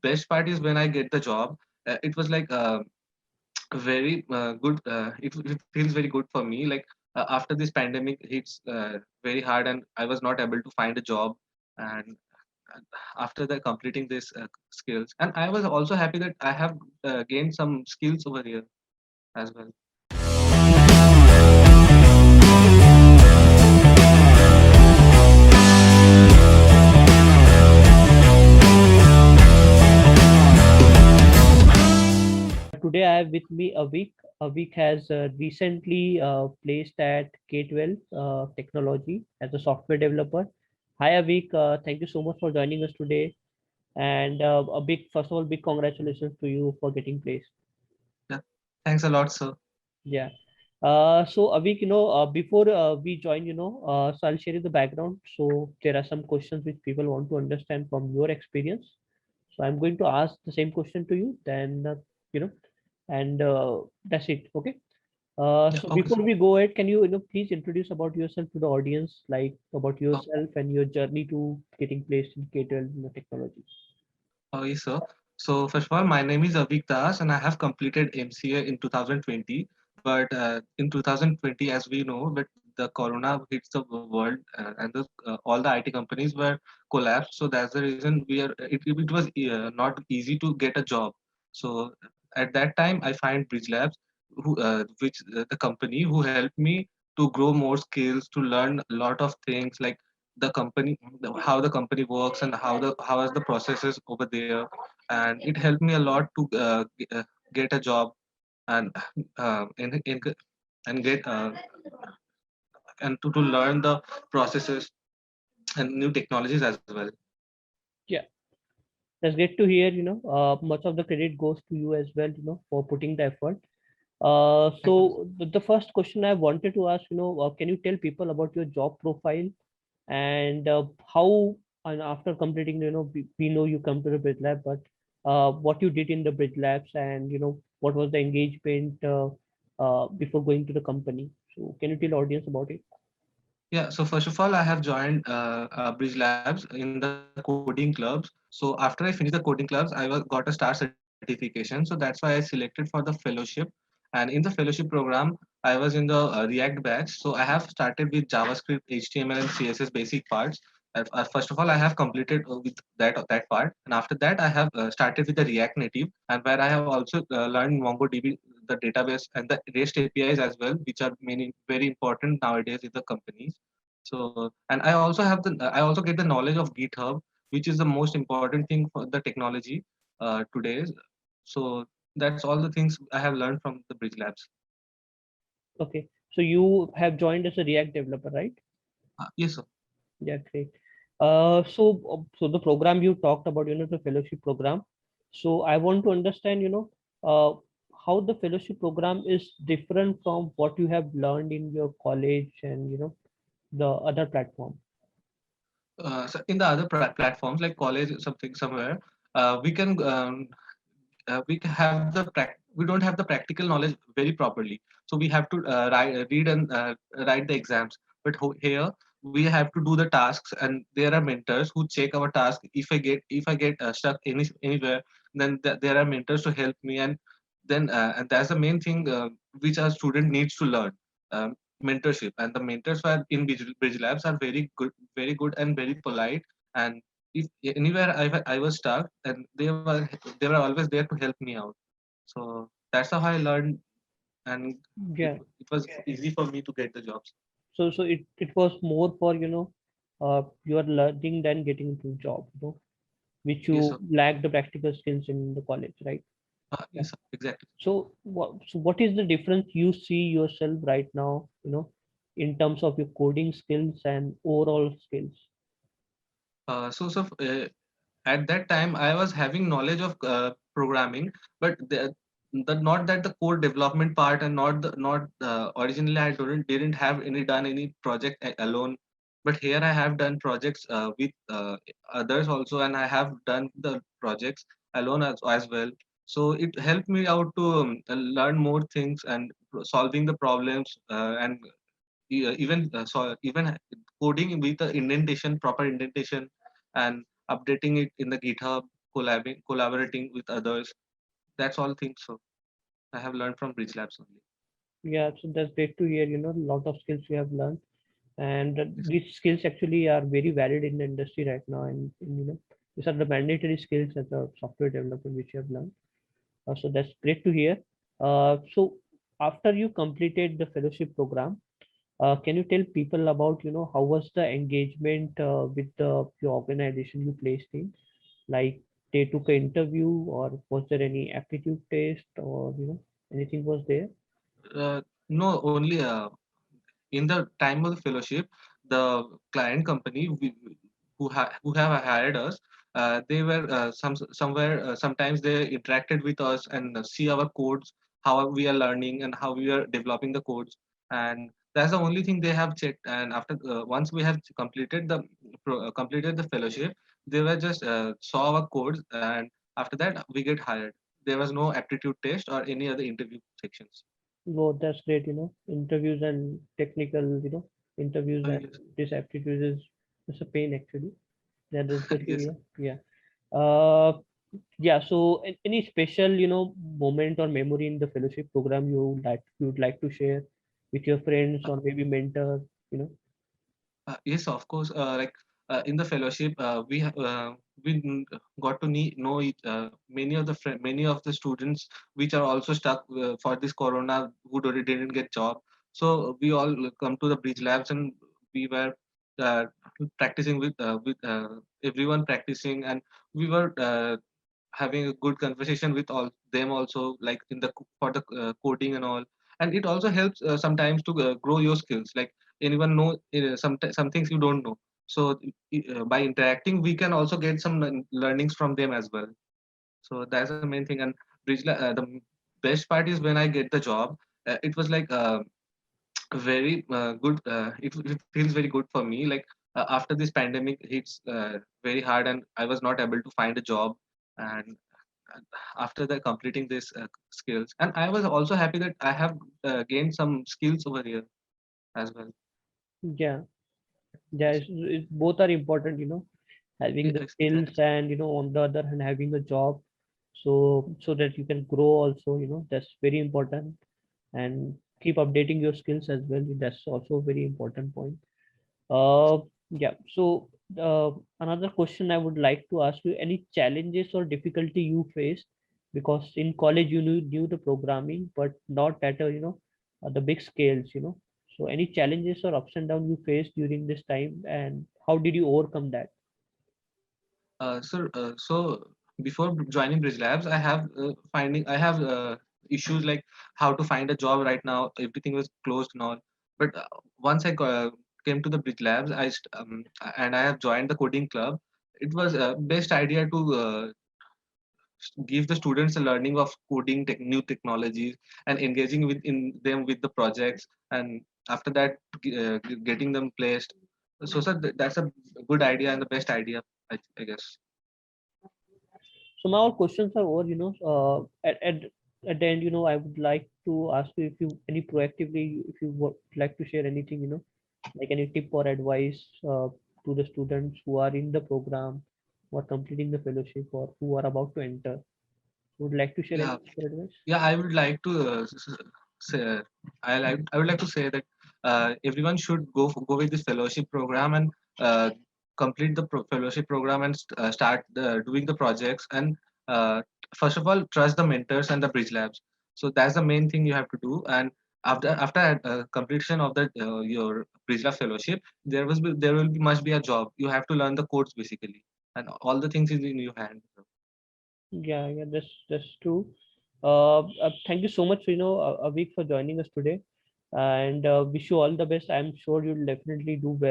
best part is when I get the job. It was like very good. It feels very good for me. Like after this pandemic hits very hard, and I was not able to find a job. And after that, completing this skills, and I was also happy that I have gained some skills over here as well. Today I have with me Avik. Avik has recently placed at K12 Technology as a software developer. Hi Avik, thank you so much for joining us today. And first of all, big congratulations to you for getting placed. Yeah, thanks a lot, sir. Yeah. So Avik, before we join, so I'll share you the background. So there are some questions which people want to understand from your experience. So I'm going to ask the same question to you. Then, you know, and that's it. Okay. Yeah, So okay, before sir. we go ahead, can you, please introduce about yourself to the audience, like about Oh, yourself and your journey to getting placed in K12 technology. oh, yes, sir. So first of all, my name is Avik Das, and I have completed MCA in 2020. But in 2020, as we know, but the corona hits the world, and all the IT companies were collapsed. So that's the reason it was not easy to get a job. So at that time, I find Bridge Labs, which the company who helped me to grow more skills, to learn a lot of things like the company, how the company works, and how is the processes over there. And it helped me a lot to get a job, and in and get and to learn the processes and new technologies as well. Yeah, that's great to hear. Much of the credit goes to you as well, for putting the effort. Thank you. So the first question I wanted to ask, can you tell people about your job profile and how, and after completing, we know you come to the Bridge Lab, but what you did in the Bridge Labs and, what was the engagement before going to the company. So can you tell audience about it? Yeah, so first of all, I have joined Bridge Labs in the coding clubs. So after I finished the coding clubs, got a star certification. So that's why I selected for the fellowship. And in the fellowship program, I was in the React batch. So I have started with JavaScript, HTML, and CSS basic parts. First of all, I have completed with that part, and after that, I have started with the React Native, and where I have also learned MongoDB, the database, and the REST APIs as well, which are many very important nowadays in the companies. So, and I also get the knowledge of GitHub, which is the most important thing for the technology today. So that's all the things I have learned from the Bridge Labs. Okay. So you have joined as a React developer, right? Yes, sir. Yeah, great. So the program you talked about, the fellowship program. So I want to understand, uh, how the fellowship program is different from what you have learned in your college and, the other platform. So in the other platforms like college, something somewhere, we can we don't have the practical knowledge very properly, so we have to read and write the exams. But here we have to do the tasks, and there are mentors who check our task. If I get stuck anywhere, then there are mentors to help me. And that's the main thing which a student needs to learn, mentorship. And the mentors are in Bridge Labs are very good and very polite. And if anywhere I was stuck, and they were always there to help me out. So that's how I learned, and it, Yeah. it was easy for me to get the jobs. So it was more for, you are learning than getting into job, which Yes, you sir. lack the practical skills in the college, right? Yeah. Yes, sir. Exactly. So what is the difference you see yourself right now, in terms of your coding skills and overall skills? So at that time I was having knowledge of programming, but the not that the code development part, and not originally I didn't have any done any project alone. But here I have done projects with others also, and I have done the projects alone as well. So it helped me out to learn more things, and solving the problems, and even coding with the indentation, proper indentation, and updating it in the GitHub. collaborating with others. That's all things. So I have learned from Bridge Labs only. Yeah, so that's great to hear, a lot of skills you have learned. And Yes. these skills actually are very valid in the industry right now. And these are the mandatory skills as a software developer which you have learned. So that's great to hear. So after you completed the fellowship program, can you tell people about, how was the engagement with your organization you placed in? Like they took an interview, or was there any aptitude test, or anything was there? No, only in the time of the fellowship, the client company who have hired us, they were somewhere sometimes they interacted with us and see our codes, how we are learning and how we are developing the codes, and that's the only thing they have checked. And after once we have completed the fellowship, they were just saw our codes, and after that we get hired. There was no aptitude test or any other interview sections. No, that's great. Interviews and technical, interviews and Yes. this aptitude is a pain actually. Yeah, that's good to Yes. hear. Yeah. Uh, yeah. So, any special, moment or memory in the fellowship program you would like to share with your friends or maybe mentor, you know? Yes, of course. In the fellowship, got to know many of the students which are also stuck for this corona who didn't get job. So we all come to the Bridge Labs, and we were uh, practicing with everyone practicing, and we were having a good conversation with all them also, like in the for the coding and all. And it also helps sometimes to grow your skills, like anyone know some things you don't know. So by interacting we can also get some learnings from them as well. So that's the main thing. And the best part is when I get the job, it was like very good. It feels very good for me, like after this pandemic hits very hard and I was not able to find a job. And after that completing this skills, and I was also happy that I have gained some skills over here as well. Yeah. Yeah. Both are important, having the Yes, skills exactly. and, on the other hand, having a job. So that you can grow also, that's very important. And keep updating your skills as well. That's also a very important point. Uh, yeah. So another question I would like to ask you: any challenges or difficulty you faced? Because in college you knew the programming, but not at a the big scales. So any challenges or ups and downs you faced during this time, and how did you overcome that? So before joining Bridge Labs, I have issues like how to find a job right now. Everything was closed and all. But once came to the Bridge Labs, and I have joined the coding club. It was best idea to give the students a learning of coding, new technologies, and engaging with in them with the projects. And after that, getting them placed. So, sir, that's a good idea and the best idea, I guess. So now our questions are over. At the end, I would like to ask you if you any proactively, if you would like to share anything, like any tip or advice to the students who are in the program, who are completing the fellowship, or who are about to enter. Would like to share any Yeah, tip or advice? yeah. I would like to say, I would like to say that everyone should go with this fellowship program and complete the fellowship program and start doing the projects. And uh, first of all, trust the mentors and the Bridge Labs. So that's the main thing you have to do. And after completion of the your Bridge Lab fellowship, there will be must be a job. You have to learn the codes basically, and all the things is in your hand. Yeah, yeah, that's true. Thank you so much, Avik, for joining us today, and wish you all the best. I'm sure you'll definitely do well.